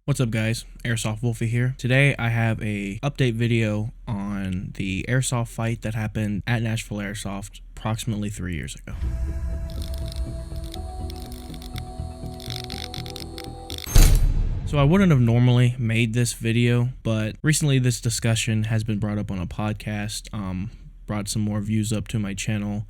What's up guys, Airsoft Wolfie here. Today I have a update video on the airsoft fight that happened at Nashville Airsoft approximately 3 years ago. So I wouldn't have normally made this video, but recently this discussion has been brought up on a podcast, brought some more views up to my channel,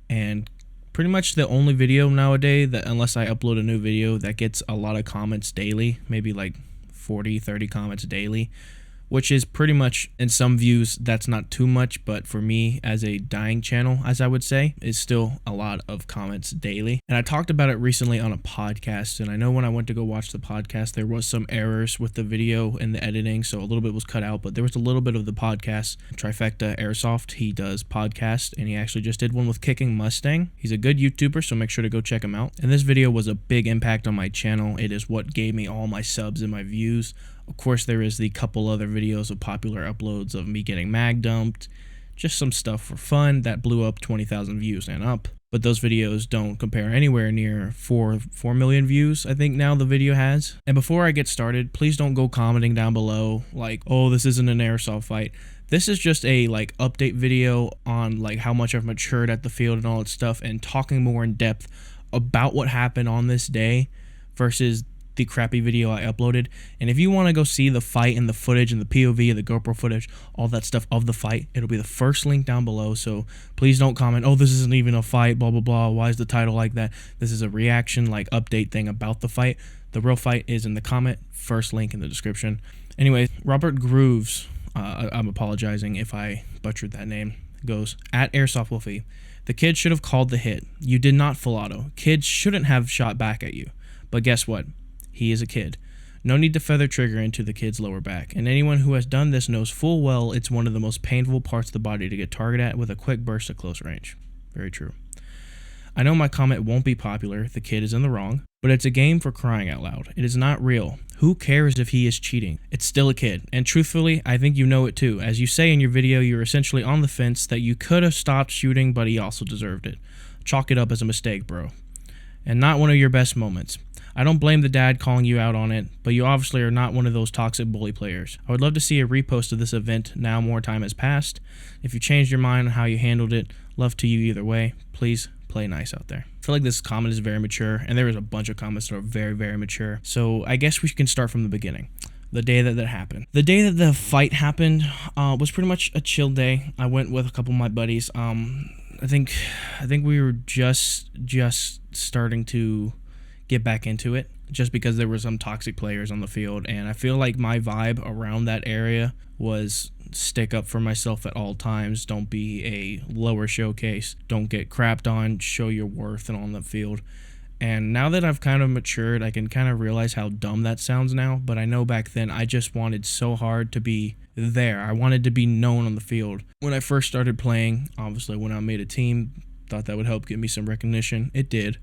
and pretty much the only video nowadays that, unless I upload a new video, that gets a lot of comments daily, maybe like 40-30 comments daily, which is pretty much, in some views that's not too much, but for me as a dying channel, as I would say, is still a lot of comments daily. And I talked about it recently on a podcast, and I know when I went to go watch the podcast there was some errors with the video and the editing, so a little bit was cut out, but there was a little bit of the podcast. Trifecta Airsoft, he does podcasts, and he actually just did one with Kicking Mustang. He's a good YouTuber, so make sure to go check him out. And this video was a big impact on my channel. It is what gave me all my subs and my views. Of course, there is the couple other videos of popular uploads of me getting mag dumped, just some stuff for fun that blew up 20,000 views and up. But those videos don't compare anywhere near 4 million views, I think now the video has. And before I get started, please don't go commenting down below like, oh, this isn't an airsoft fight. This is just a update video on how much I've matured at the field and all that stuff, and talking more in depth about what happened on this day versus the crappy video I uploaded. And if you want to go see the fight and the footage and the POV and the GoPro footage, all that stuff of the fight, it'll be the first link down below. So please don't comment, oh, this isn't even a fight, blah blah blah, why is the title like that? This is a reaction update thing about the fight. The real fight is in the comment, first link in the description. Anyway, Robert Grooves, I'm apologizing if I butchered that name, goes, at Airsoft Wolfie, the kid should have called the hit. You did not full auto. Kids shouldn't have shot back at you. But guess what? He is a kid. No need to feather trigger into the kid's lower back, and anyone who has done this knows full well it's one of the most painful parts of the body to get targeted at with a quick burst at close range. Very true. I know my comment won't be popular, the kid is in the wrong, but it's a game for crying out loud. It is not real. Who cares if he is cheating? It's still a kid, and truthfully, I think you know it too. As you say in your video, you're essentially on the fence that you could have stopped shooting, but he also deserved it. Chalk it up as a mistake, bro. And not one of your best moments. I don't blame the dad calling you out on it, but you obviously are not one of those toxic bully players. I would love to see a repost of this event now more time has passed. If you changed your mind on how you handled it, love to you either way. Please play nice out there. I feel like this comment is very mature, and there is a bunch of comments that are very, very mature. So I guess we can start from the beginning. The day that happened. The day that the fight happened was pretty much a chill day. I went with a couple of my buddies. I think we were just starting to get back into it, just because there were some toxic players on the field, and I feel like my vibe around that area was stick up for myself at all times, don't be a lower showcase, don't get crapped on, show your worth and on the field. And now that I've kind of matured, I can kind of realize how dumb that sounds now, but I know back then I just wanted so hard to be there. I wanted to be known on the field. When I first started playing, obviously when I made a team, thought that would help get me some recognition. It did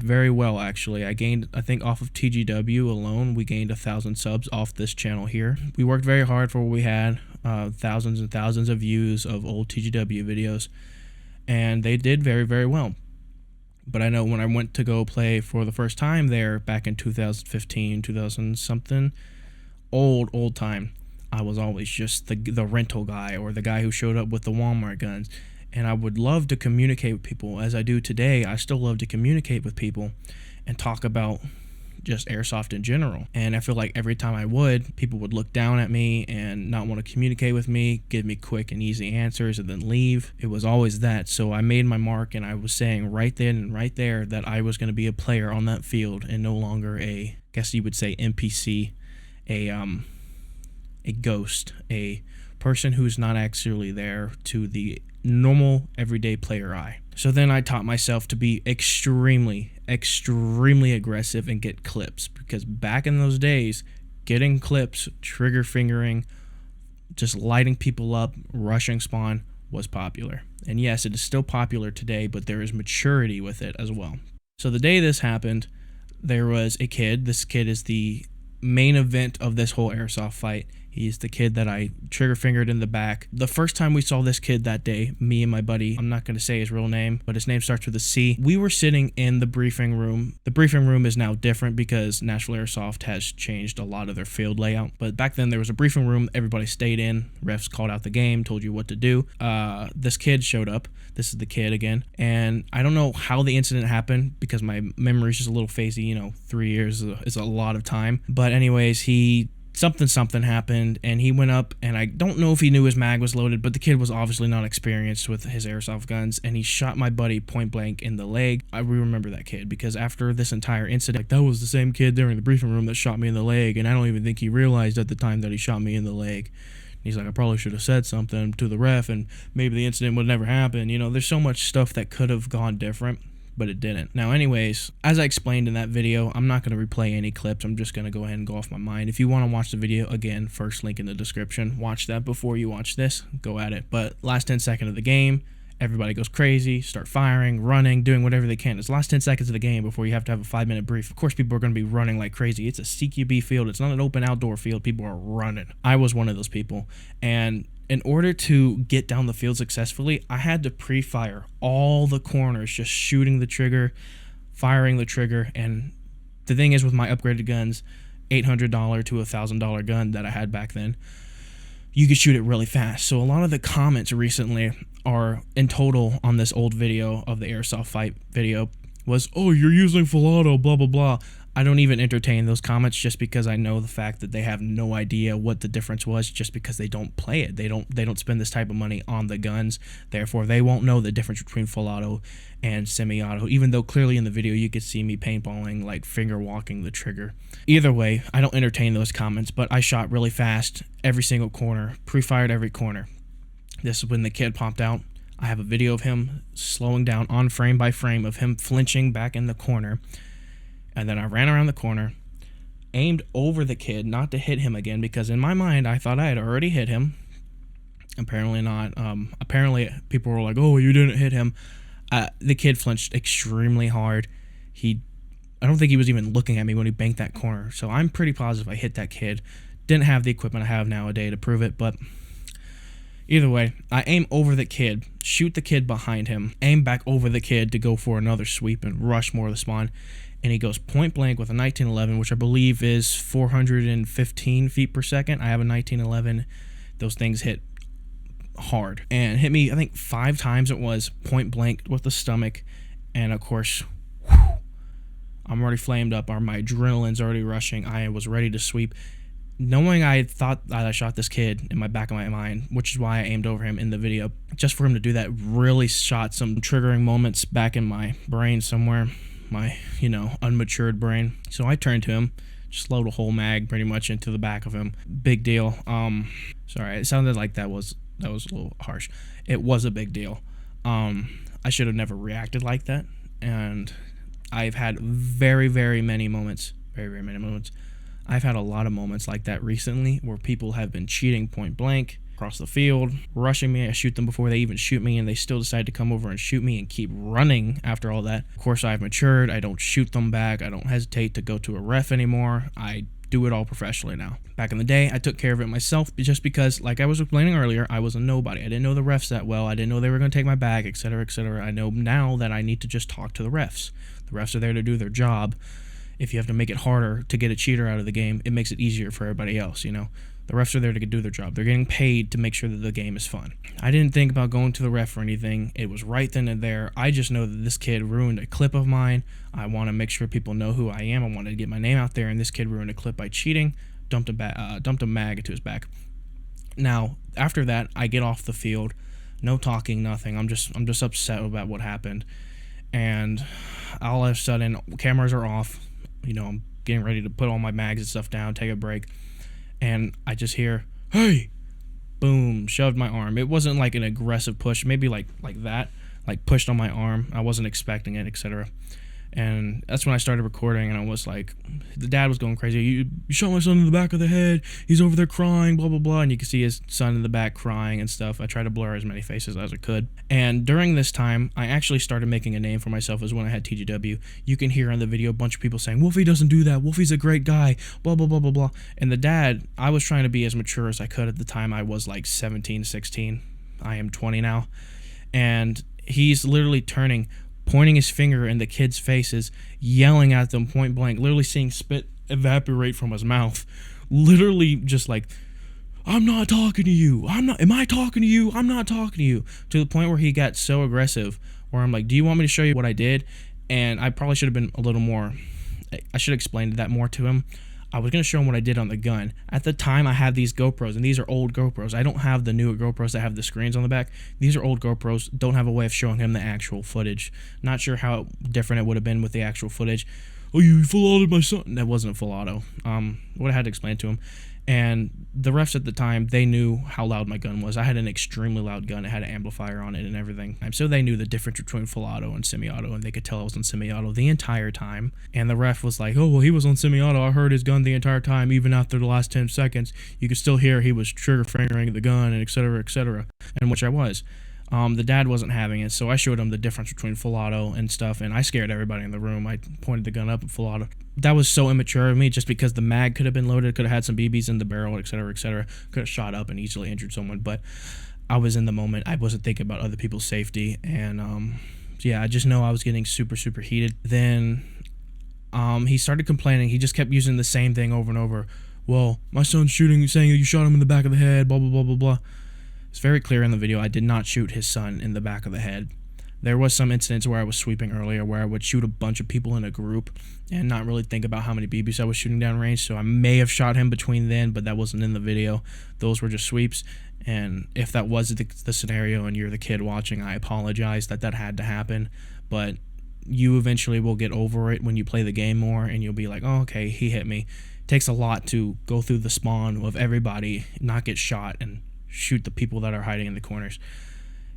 very well, actually. I gained, I think off of TGW alone, we gained 1,000 subs off this channel here. We worked very hard for what we had, thousands and thousands of views of old TGW videos, and they did very, very well. But I know when I went to go play for the first time there back in 2015, 2000 something, old time, I was always just the rental guy, or the guy who showed up with the Walmart guns. And I would love to communicate with people, as I do today. I still love to communicate with people and talk about just airsoft in general. And I feel like every time I would, people would look down at me and not want to communicate with me, give me quick and easy answers, and then leave. It was always that. So I made my mark, and I was saying right then and right there that I was going to be a player on that field and no longer a, guess you would say, NPC, a ghost, a person who's not actually there to the normal everyday player eye. So then I taught myself to be extremely aggressive and get clips, because back in those days, getting clips, trigger fingering, just lighting people up, rushing spawn was popular. And yes, it is still popular today, but there is maturity with it as well. So the day this happened, there was a kid. This kid is the main event of this whole airsoft fight. He's the kid that I trigger fingered in the back. The first time we saw this kid that day, me and my buddy, I'm not going to say his real name, but his name starts with a C. We were sitting in the briefing room. The briefing room is now different because Nashville Airsoft has changed a lot of their field layout. But back then there was a briefing room. Everybody stayed in. Refs called out the game, told you what to do. This kid showed up. This is the kid again. And I don't know how the incident happened because my memory's just a little fuzzy. 3 years is a lot of time. But anyways, something happened and he went up, and I don't know if he knew his mag was loaded, but the kid was obviously not experienced with his airsoft guns, and he shot my buddy point blank in the leg. I remember that kid because after this entire incident, that was the same kid there in the briefing room that shot me in the leg, and I don't even think he realized at the time that he shot me in the leg. He's like, I probably should have said something to the ref and maybe the incident would never happen. There's so much stuff that could have gone different, but it didn't. Now, anyways, as I explained in that video, I'm not going to replay any clips. I'm just going to go ahead and go off my mind. If you want to watch the video, again, first link in the description. Watch that before you watch this. Go at it. But last 10 seconds of the game, everybody goes crazy, start firing, running, doing whatever they can. It's the last 10 seconds of the game before you have to have a 5-minute brief. Of course, people are going to be running like crazy. It's a CQB field. It's not an open outdoor field. People are running. I was one of those people. And in order to get down the field successfully, I had to pre-fire all the corners, just shooting the trigger, firing the trigger. And the thing is, with my upgraded guns, $800 to $1,000 gun that I had back then, you could shoot it really fast. So a lot of the comments recently are, in total, on this old video of the airsoft fight video, was, oh, you're using full auto, blah, blah, blah. I don't even entertain those comments just because I know the fact that they have no idea what the difference was just because they don't play it. They don't spend this type of money on the guns. Therefore, they won't know the difference between full auto and semi-auto, even though clearly in the video you could see me paintballing, like finger walking the trigger. Either way, I don't entertain those comments, but I shot really fast every single corner, pre-fired every corner. This is when the kid popped out. I have a video of him slowing down on frame by frame of him flinching back in the corner. And then I ran around the corner, aimed over the kid, not to hit him again, because in my mind, I thought I had already hit him. Apparently not. Apparently, people were like, oh, you didn't hit him. The kid flinched extremely hard. I don't think he was even looking at me when he banked that corner. So I'm pretty positive I hit that kid. Didn't have the equipment I have nowadays to prove it, but either way, I aim over the kid, shoot the kid behind him, aim back over the kid to go for another sweep and rush more of the spawn. And he goes point blank with a 1911, which I believe is 415 feet per second. I have a 1911. Those things hit hard and hit me, I think 5 times it was, point blank with the stomach. And of course, I'm already flamed up. My adrenaline's already rushing. I was ready to sweep. Knowing I thought that I shot this kid in my back of my mind, which is why I aimed over him in the video, just for him to do that really shot some triggering moments back in my brain somewhere. My, unmatured brain. So I turned to him, just load a whole mag pretty much into the back of him. Big deal. Sorry, it sounded like that was a little harsh. It was a big deal. I should have never reacted like that. And I've had very, very many moments. I've had a lot of moments like that recently where people have been cheating point blank across the field, rushing me. I shoot them before they even shoot me, and they still decide to come over and shoot me and keep running after all that. Of course, I've matured. I don't shoot them back. I don't hesitate to go to a ref anymore. I do it all professionally now. Back in the day, I took care of it myself just because, like I was explaining earlier, I was a nobody. I didn't know the refs that well. I didn't know they were going to take my bag, etc., etc. I know now that I need to just talk to the refs. The refs are there to do their job. If you have to make it harder to get a cheater out of the game, it makes it easier for everybody else, The refs are there to do their job. They're getting paid to make sure that the game is fun. I didn't think about going to the ref or anything. It was right then and there. I just know that this kid ruined a clip of mine. I want to make sure people know who I am. I wanted to get my name out there, and this kid ruined a clip by cheating. Dumped a mag into his back. Now, after that, I get off the field. No talking, nothing. I'm just upset about what happened. And all of a sudden, cameras are off. I'm getting ready to put all my mags and stuff down, take a break. And I just hear, hey, boom, shoved my arm. It wasn't like an aggressive push, maybe like that, like pushed on my arm. I wasn't expecting it, etc. And that's when I started recording, and I was like, the dad was going crazy. You shot my son in the back of the head. He's over there crying, blah, blah, blah. And you can see his son in the back crying and stuff. I tried to blur as many faces as I could. And during this time, I actually started making a name for myself as when I had TGW. You can hear in the video a bunch of people saying, Wolfie doesn't do that. Wolfie's a great guy, blah, blah, blah, blah, blah. And the dad, I was trying to be as mature as I could at the time. I was like 17, 16. I am 20 now. And he's literally turning, pointing his finger in the kids' faces, yelling at them point blank, literally seeing spit evaporate from his mouth. Literally just like, I'm not talking to you. Am I talking to you? I'm not talking to you. To the point where he got so aggressive where I'm like, do you want me to show you what I did? And I probably should have been a little more, I should have explained that more to him. I was going to show him what I did on the gun. At the time, I had these GoPros, and these are old GoPros. I don't have the newer GoPros that have the screens on the back. These are old GoPros. Don't have a way of showing him the actual footage. Not sure how different it would have been with the actual footage. Oh, you full auto'd my son. That wasn't a full auto. Would have had to explain it to him. And the refs at the time, they knew how loud my gun was. I had an extremely loud gun. It had an amplifier on it and everything. So they knew the difference between full auto and semi-auto, and they could tell I was on semi-auto the entire time. And the ref was like, oh, well, he was on semi-auto. I heard his gun the entire time, even after the last 10 seconds. You could still hear he was trigger fingering the gun, and et cetera, and which I was. The dad wasn't having it, so I showed him the difference between full auto and stuff, and I scared everybody in the room. I pointed the gun up at full auto. That was so immature of me, just because the mag could have been loaded, could have had some BBs in the barrel, et cetera, could have shot up and easily injured someone, but I was in the moment. I wasn't thinking about other people's safety, and yeah, I just know I was getting super, super heated. Then he started complaining. He just kept using the same thing over and over. Well, my son's shooting, saying you shot him in the back of the head, blah, blah, blah, blah, blah. It's very clear in the video I did not shoot his son in the back of the head. There was some incidents where I was sweeping earlier where I would shoot a bunch of people in a group and not really think about how many BBs I was shooting down range, so I may have shot him between then, but that wasn't in the video. Those were just sweeps, and if that was the scenario and you're the kid watching, I apologize that had to happen, but you eventually will get over it when you play the game more, and you'll be like, oh, okay, he hit me. It takes a lot to go through the spawn of everybody, not get shot, and shoot the people that are hiding in the corners.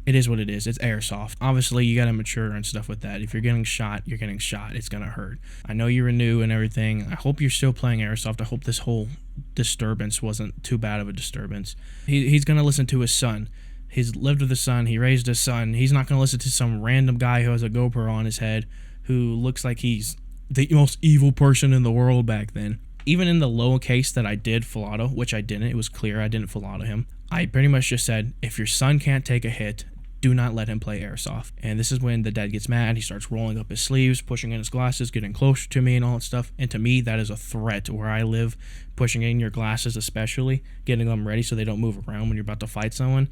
It is what it is. It's airsoft. Obviously, you gotta mature and stuff with that. If you're getting shot, you're getting shot. It's gonna hurt. I know you're new and everything. I hope you're still playing airsoft. I hope this whole disturbance wasn't too bad of a disturbance. He's gonna listen to his son. He's lived with his son. He raised his son. He's not gonna listen to some random guy who has a GoPro on his head who looks like he's the most evil person in the world back then. Even in the low case that I did full auto, which I didn't, it was clear I didn't full auto him. I pretty much just said, if your son can't take a hit, do not let him play airsoft. And this is when the dad gets mad. He starts rolling up his sleeves, pushing in his glasses, getting closer to me and all that stuff. And to me, that is a threat where I live. Pushing in your glasses especially, getting them ready so they don't move around when you're about to fight someone,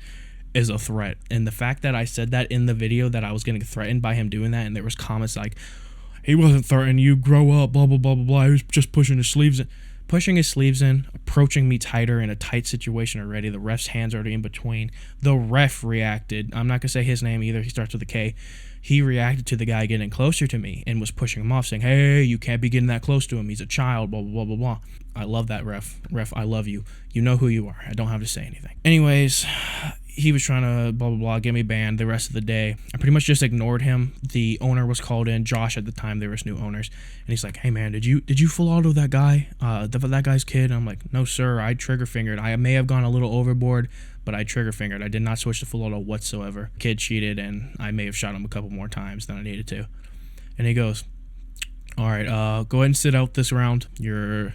is a threat. And the fact that I said that in the video, that I was getting threatened by him doing that, and there was comments like, he wasn't threatening you, grow up, blah, blah, blah, blah, blah. He was just pushing his sleeves in. Pushing his sleeves in, approaching me tighter in a tight situation already. The ref's hands already in between. The ref reacted. I'm not going to say his name either. He starts with a K. He reacted to the guy getting closer to me and was pushing him off, saying, hey, you can't be getting that close to him. He's a child, blah, blah, blah, blah, blah. I love that ref. Ref, I love you. You know who you are. I don't have to say anything. Anyways, he was trying to blah, blah, blah, get me banned the rest of the day. I pretty much just ignored him. The owner was called in. Josh at the time, there was new owners. And he's like, hey, man, did you full auto that guy? That guy's kid? And I'm like, no, sir. I trigger fingered. I may have gone a little overboard, but I trigger fingered. I did not switch to full auto whatsoever. Kid cheated, and I may have shot him a couple more times than I needed to. And he goes, all right, go ahead and sit out this round. You're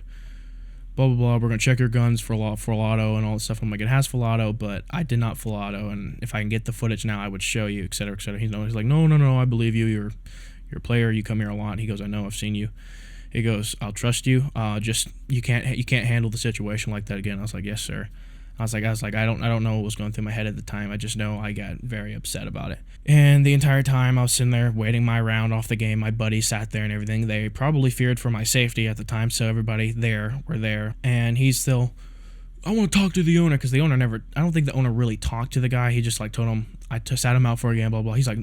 blah, blah, blah. We're going to check your guns for full auto and all this stuff. I'm like, it has full auto, but I did not full auto. And if I can get the footage now, I would show you, et cetera, et cetera. He's like, no, I believe you. You're a player. You come here a lot. He goes, I know, I've seen you. He goes, I'll trust you. Just, you can't handle the situation like that again. I was like, yes, sir. I was like, I don't know what was going through my head at the time. I just know I got very upset about it. And the entire time I was sitting there waiting my round off the game, my buddy sat there and everything. They probably feared for my safety at the time, so everybody there were there. And he's still, I want to talk to the owner, because the owner I don't think the owner really talked to the guy. He just like told him, I sat him out for a game, blah, blah. He's like,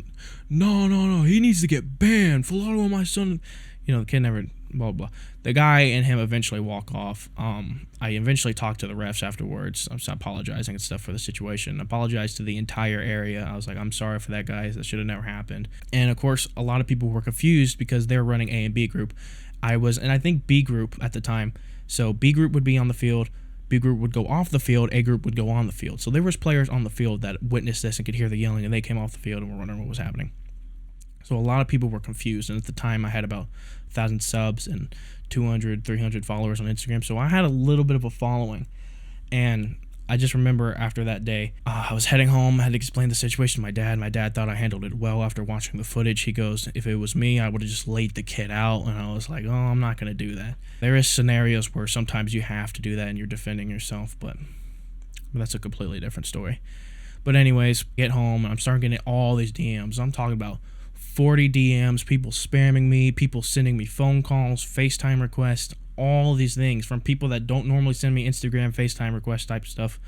no, he needs to get banned. Full auto on my son. You know, the kid never blah blah. The guy and him eventually walk off. I eventually talked to the refs afterwards. I'm apologizing and stuff for the situation. Apologized to the entire area. I was like, I'm sorry for that, guys. That should have never happened. And of course, a lot of people were confused because they're running A and B group. I was, and I think B group at the time. So B group would be on the field. B group would go off the field, A group would go on the field. So there was players on the field that witnessed this and could hear the yelling, and they came off the field and were wondering what was happening. So a lot of people were confused, and at the time I had about 1,000 subs and 200, 300 followers on Instagram, so I had a little bit of a following. And I just remember after that day, I was heading home. I had to explain the situation to my dad. My dad thought I handled it well after watching the footage. He goes, if it was me, I would have just laid the kid out. And I was like, oh, I'm not going to do that. There is scenarios where sometimes you have to do that and you're defending yourself, but that's a completely different story. But anyways, get home and I'm starting getting all these DMs. I'm talking about 40 DMs, people spamming me, people sending me phone calls, FaceTime requests, all these things from people that don't normally send me Instagram, FaceTime request type stuff.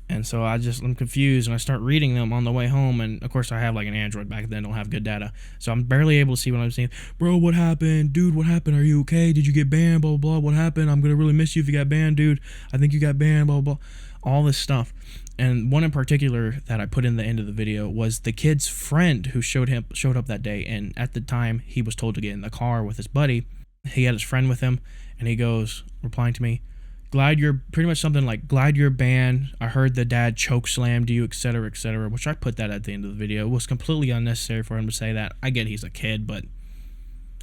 And so I'm confused, and I start reading them on the way home. And of course I have like an Android back then, don't have good data, so I'm barely able to see what I'm saying. Bro, what happened? Dude, what happened? Are you okay? Did you get banned? Blah blah blah. What happened? I'm gonna really miss you if you got banned, dude. I think you got banned. Blah blah blah. All this stuff. And one in particular that I put in the end of the video was the kid's friend who showed up that day. And at the time he was told to get in the car with his buddy. He had his friend with him, and he goes, replying to me, glad you're banned. I heard the dad choke slammed you, etc., etc., which I put that at the end of the video. It was completely unnecessary for him to say that. I get he's a kid, but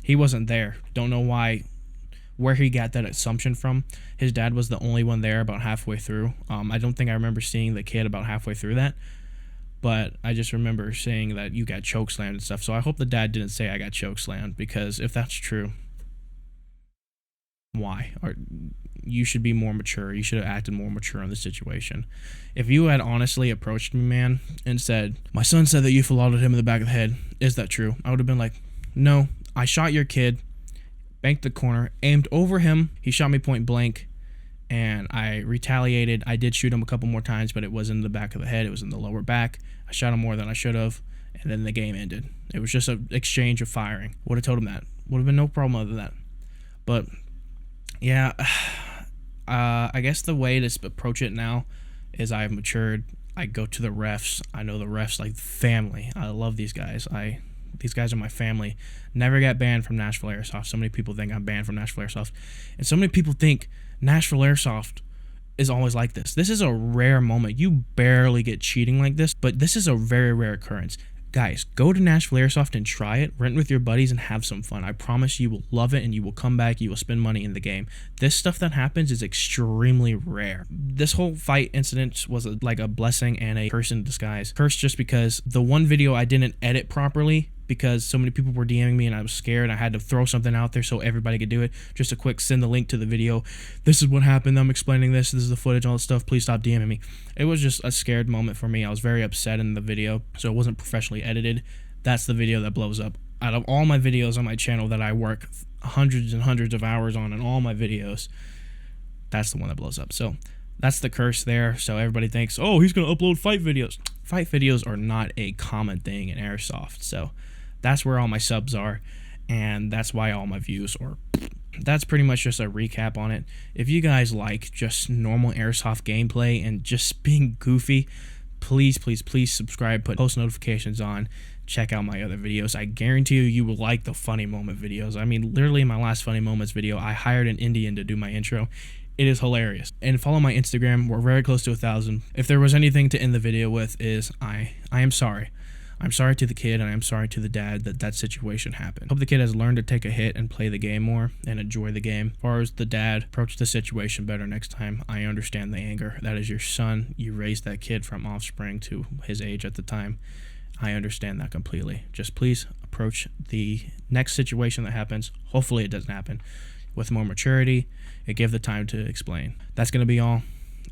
he wasn't there. Don't know where he got that assumption from. His dad was the only one there about halfway through. I don't think I remember seeing the kid about halfway through that, but I just remember saying that you got choke slammed and stuff. So I hope the dad didn't say I got choke slammed, because if that's true, why? Or you should be more mature. You should have acted more mature in the situation. If you had honestly approached me, man, and said, my son said that you fillotted him in the back of the head, is that true? I would have been like, no, I shot your kid, banked the corner, aimed over him, he shot me point blank, and I retaliated. I did shoot him a couple more times, but it wasn't in the back of the head, it was in the lower back. I shot him more than I should have, and then the game ended. It was just an exchange of firing. Would have told him that. Would have been no problem other than that. But yeah, I guess the way to approach it now is I've matured. I go to the refs. I know the refs like family. I love these guys. These guys are my family. Never got banned from Nashville Airsoft. So many people think I'm banned from Nashville Airsoft. And so many people think Nashville Airsoft is always like this. This is a rare moment. You barely get cheating like this, but this is a very rare occurrence. Guys, go to Nashville Airsoft and try it. Rent with your buddies and have some fun. I promise you will love it, and you will come back. You will spend money in the game. This stuff that happens is extremely rare. This whole fight incident was like a blessing and a curse in disguise. Curse just because the one video I didn't edit properly, because so many people were DMing me and I was scared. I had to throw something out there so everybody could do it. Just a quick send the link to the video. This is what happened. I'm explaining this. This is the footage, all this stuff. Please stop DMing me. It was just a scared moment for me. I was very upset in the video, so it wasn't professionally edited. That's the video that blows up. Out of all my videos on my channel that I work hundreds and hundreds of hours on in all my videos, that's the one that blows up. So that's the curse there. So everybody thinks, oh, he's going to upload fight videos. Fight videos are not a common thing in Airsoft. So that's where all my subs are, and that's why all my views are. That's pretty much just a recap on it. If you guys like just normal Airsoft gameplay and just being goofy, please subscribe, put post notifications on, check out my other videos. I guarantee you will like the funny moment videos. I mean, literally in my last funny moments video, I hired an Indian to do my intro. It is hilarious. And follow my Instagram. We're very close to 1,000. If there was anything to end the video with, is I am sorry. I'm sorry to the kid, and I'm sorry to the dad that situation happened. Hope the kid has learned to take a hit and play the game more and enjoy the game. As far as the dad, approach the situation better next time. I understand the anger. That is your son. You raised that kid from offspring to his age at the time. I understand that completely. Just please approach the next situation that happens. Hopefully it doesn't happen, with more maturity and give the time to explain. That's going to be all.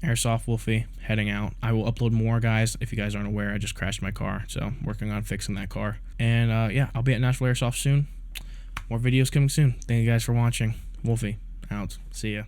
Airsoft Wolfie heading out. I will upload more, guys. If you guys aren't aware, I just crashed my car, so working on fixing that car. And yeah, I'll be at Nashville Airsoft soon. More videos coming soon. Thank you guys for watching. Wolfie out. See ya.